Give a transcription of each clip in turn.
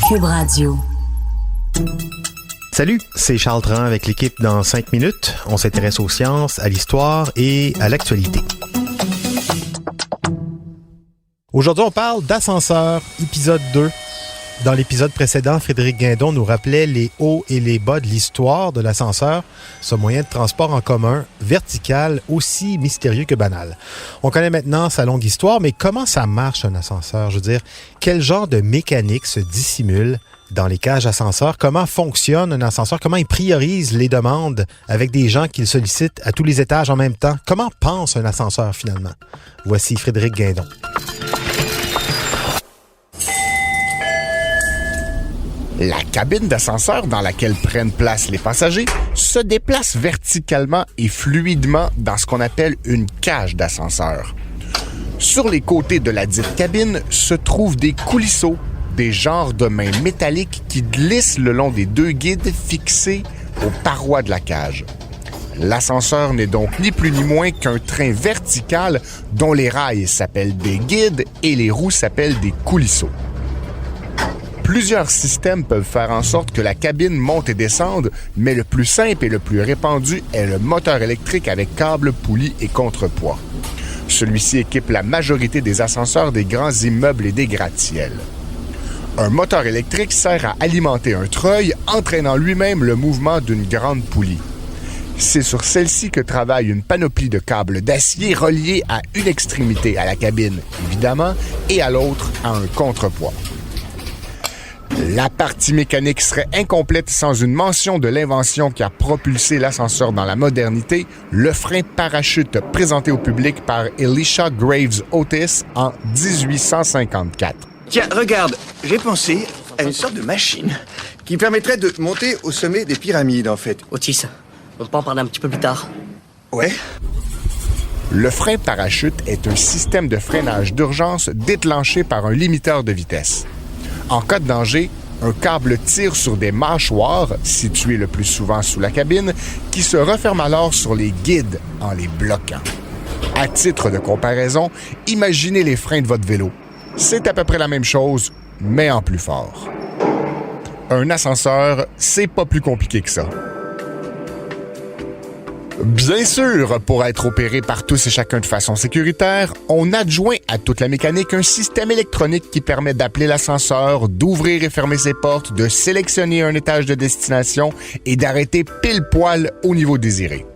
Cube Radio. Salut, c'est Charles Tran avec l'équipe dans 5 minutes. On s'intéresse aux sciences, à l'histoire et à l'actualité. Aujourd'hui, on parle d'ascenseur, épisode 2. Dans l'épisode précédent, Frédéric Guindon nous rappelait les hauts et les bas de l'histoire de l'ascenseur, ce moyen de transport en commun vertical aussi mystérieux que banal. On connaît maintenant sa longue histoire, mais comment ça marche un ascenseur? Je veux dire, quel genre de mécanique se dissimule dans les cages ascenseurs? Comment fonctionne un ascenseur? Comment il priorise les demandes avec des gens qu'il sollicite à tous les étages en même temps? Comment pense un ascenseur finalement? Voici Frédéric Guindon. La cabine d'ascenseur dans laquelle prennent place les passagers se déplace verticalement et fluidement dans ce qu'on appelle une cage d'ascenseur. Sur les côtés de la dite cabine se trouvent des coulisseaux, des genres de mains métalliques qui glissent le long des deux guides fixés aux parois de la cage. L'ascenseur n'est donc ni plus ni moins qu'un train vertical dont les rails s'appellent des guides et les roues s'appellent des coulisseaux. Plusieurs systèmes peuvent faire en sorte que la cabine monte et descende, mais le plus simple et le plus répandu est le moteur électrique avec câble, poulie et contrepoids. Celui-ci équipe la majorité des ascenseurs des grands immeubles et des gratte-ciels. Un moteur électrique sert à alimenter un treuil, entraînant lui-même le mouvement d'une grande poulie. C'est sur celle-ci que travaille une panoplie de câbles d'acier reliés à une extrémité à la cabine, évidemment, et à l'autre à un contrepoids. La partie mécanique serait incomplète sans une mention de l'invention qui a propulsé l'ascenseur dans la modernité, le frein parachute présenté au public par Elisha Graves Otis en 1854. Tiens, regarde, j'ai pensé à une sorte de machine qui permettrait de monter au sommet des pyramides, en fait. Otis, on peut en parler un petit peu plus tard. Ouais. Le frein parachute est un système de freinage d'urgence déclenché par un limiteur de vitesse. En cas de danger, un câble tire sur des mâchoires, situées le plus souvent sous la cabine, qui se referment alors sur les guides en les bloquant. À titre de comparaison, imaginez les freins de votre vélo. C'est à peu près la même chose, mais en plus fort. Un ascenseur, c'est pas plus compliqué que ça. Bien sûr, pour être opéré par tous et chacun de façon sécuritaire, on adjoint à toute la mécanique un système électronique qui permet d'appeler l'ascenseur, d'ouvrir et fermer ses portes, de sélectionner un étage de destination et d'arrêter pile poil au niveau désiré.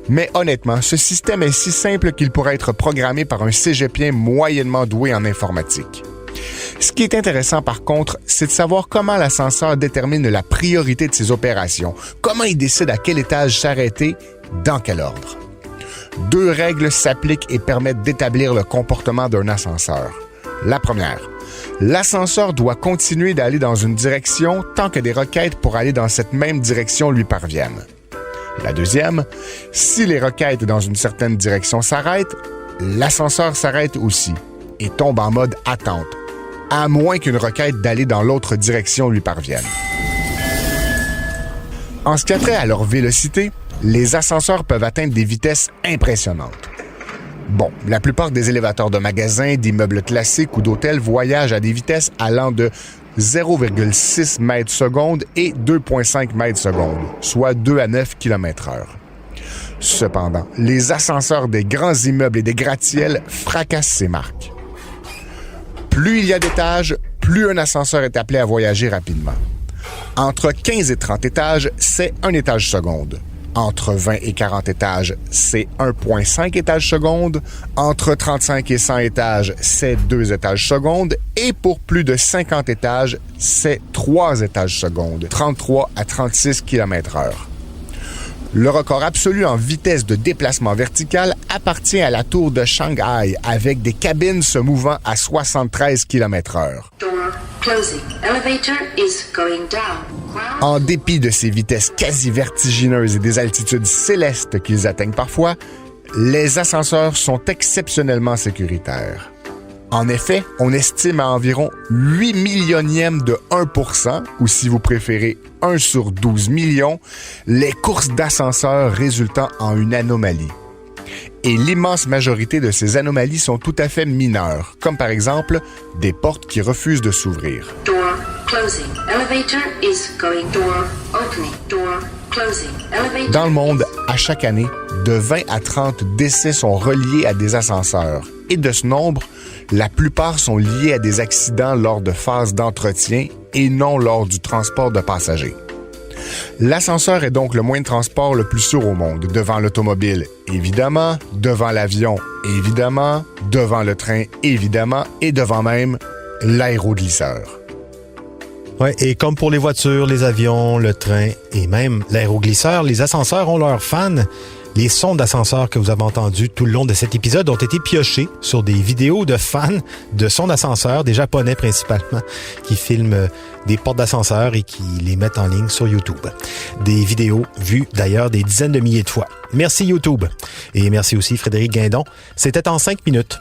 Mais honnêtement, ce système est si simple qu'il pourrait être programmé par un cégepien moyennement doué en informatique. Ce qui est intéressant par contre, c'est de savoir comment l'ascenseur détermine la priorité de ses opérations, comment il décide à quel étage s'arrêter, dans quel ordre. 2 règles s'appliquent et permettent d'établir le comportement d'un ascenseur. La première, l'ascenseur doit continuer d'aller dans une direction tant que des requêtes pour aller dans cette même direction lui parviennent. La deuxième, si les requêtes dans une certaine direction s'arrêtent, l'ascenseur s'arrête aussi et tombe en mode attente, à moins qu'une requête d'aller dans l'autre direction lui parvienne. En ce qui a trait à leur vélocité, les ascenseurs peuvent atteindre des vitesses impressionnantes. Bon, la plupart des élévateurs de magasins, d'immeubles classiques ou d'hôtels voyagent à des vitesses allant de 0,6 mètres secondes et 2,5 mètres secondes, soit 2 à 9 km/h. Cependant, les ascenseurs des grands immeubles et des gratte-ciels fracassent ces marques. Plus il y a d'étages, plus un ascenseur est appelé à voyager rapidement. Entre 15 et 30 étages, c'est 1 étage seconde. Entre 20 et 40 étages, c'est 1,5 étages seconde. Entre 35 et 100 étages, c'est 2 étages seconde. Et pour plus de 50 étages, c'est 3 étages seconde, 33 à 36 km/h. Le record absolu en vitesse de déplacement vertical appartient à la tour de Shanghai, avec des cabines se mouvant à 73 km/h. En dépit de ces vitesses quasi vertigineuses et des altitudes célestes qu'ils atteignent parfois, les ascenseurs sont exceptionnellement sécuritaires. En effet, on estime à environ 8 millionièmes de 1%, ou si vous préférez 1 sur 12 millions, les courses d'ascenseurs résultant en une anomalie. Et l'immense majorité de ces anomalies sont tout à fait mineures, comme par exemple des portes qui refusent de s'ouvrir. closing. Elevator is going. Door opening. Door closing. Elevator. Dans le monde, à chaque année, de 20 à 30 décès sont reliés à des ascenseurs. Et de ce nombre, la plupart sont liés à des accidents lors de phases d'entretien et non lors du transport de passagers. L'ascenseur est donc le moyen de transport le plus sûr au monde, devant l'automobile, évidemment, devant l'avion, évidemment, devant le train, évidemment, et devant même l'aéroglisseur. Ouais, et comme pour les voitures, les avions, le train et même l'aéroglisseur, les ascenseurs ont leurs fans. Les sons d'ascenseur que vous avez entendus tout le long de cet épisode ont été piochés sur des vidéos de fans de sons d'ascenseur, des Japonais principalement, qui filment des portes d'ascenseur et qui les mettent en ligne sur YouTube. Des vidéos vues d'ailleurs des dizaines de milliers de fois. Merci YouTube. Et merci aussi Frédéric Guindon. C'était en 5 minutes.